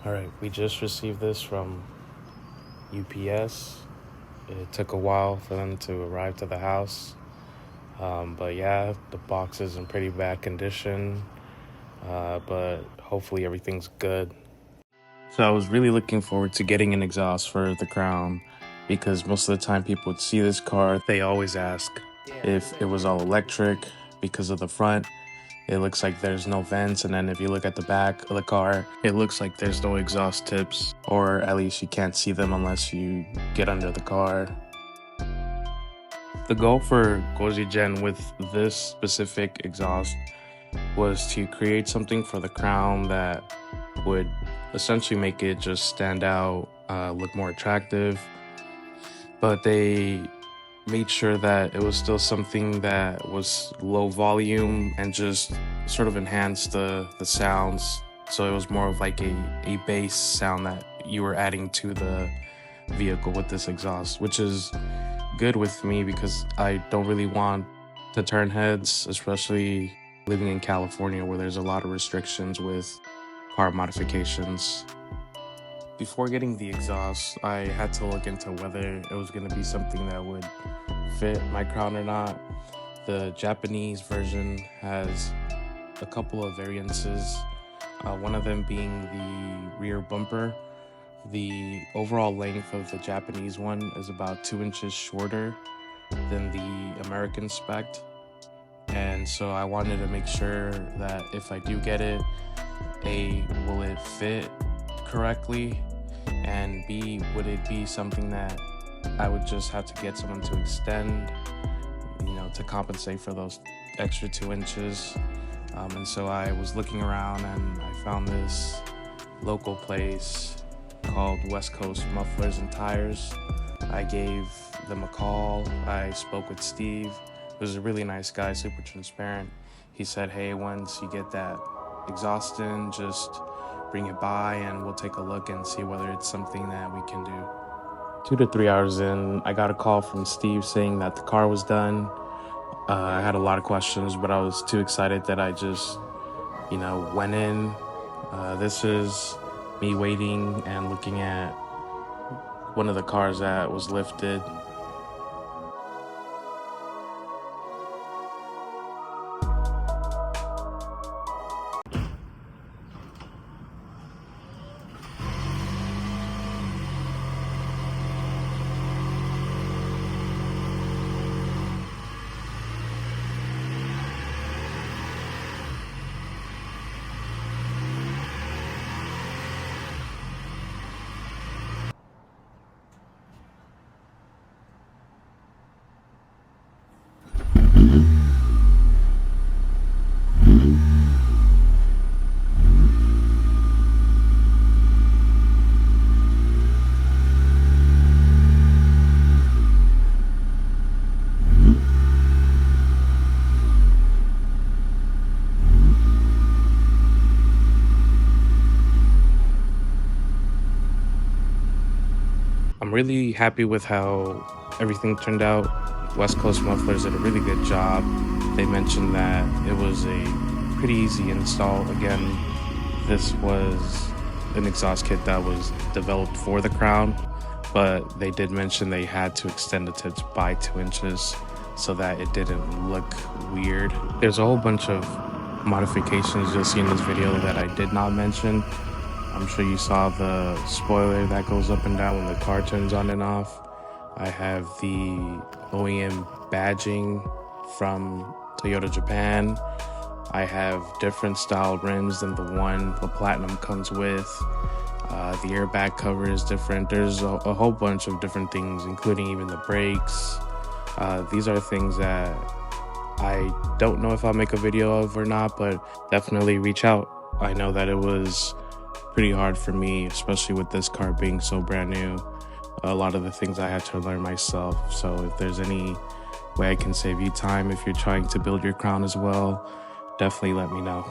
Alright, we just received this from UPS. It took a while for them to arrive to the house. But yeah, the box is in pretty bad condition. But hopefully everything's good. So I was really looking forward to getting an exhaust for the Crown, because most of the time people would see this car, they always ask if it was all electric because of the front. It looks like there's no vents, and then if you look at the back of the car, it looks like there's no exhaust tips, or at least you can't see them unless you get under the car. The goal for 5ZIGEN with this specific exhaust was to create something for the Crown that would essentially make it just stand out, look more attractive, but they made sure that it was still something that was low volume and just sort of enhanced the sounds. So it was more of like a bass sound that you were adding to the vehicle with this exhaust, which is good with me because I don't really want to turn heads, especially living in California where there's a lot of restrictions with car modifications. Before getting the exhaust, I had to look into whether it was going to be something that would fit my Crown or not. The Japanese version has a couple of variances, one of them being the rear bumper. The overall length of the Japanese one is about 2 inches shorter than the American spec, and so I wanted to make sure that if I do get it, A, will it fit correctly, and B, would it be something that I would just have to get someone to extend, to compensate for those extra 2 inches. And so I was looking around and I found this local place called West Coast Mufflers and Tires. I gave them a call. I spoke with Steve. He was a really nice guy, super transparent. He said, hey, once you get that exhaust in, just bring it by and we'll take a look and see whether it's something that we can do. 2 to 3 hours in, I got a call from Steve saying that the car was done. I had a lot of questions, but I was too excited that I just, went in. This is me waiting and looking at one of the cars that was lifted. I'm really happy with how everything turned out. West Coast Mufflers did a really good job. They mentioned that it was a pretty easy install. Again, this was an exhaust kit that was developed for the Crown, but they did mention they had to extend the tips by 2 inches so that it didn't look weird. There's a whole bunch of modifications you'll see in this video that I did not mention. I'm sure you saw the spoiler that goes up and down when the car turns on and off. I have the OEM badging from Toyota Japan. I have different style rims than the one the Platinum comes with. The airbag cover is different. There's a whole bunch of different things, including even the brakes. These are things that I don't know if I'll make a video of or not, but definitely reach out. I know that it was pretty hard for me, especially with this car being so brand new. A lot of the things I had to learn myself. So if there's any way I can save you time if you're trying to build your crown as well, definitely let me know.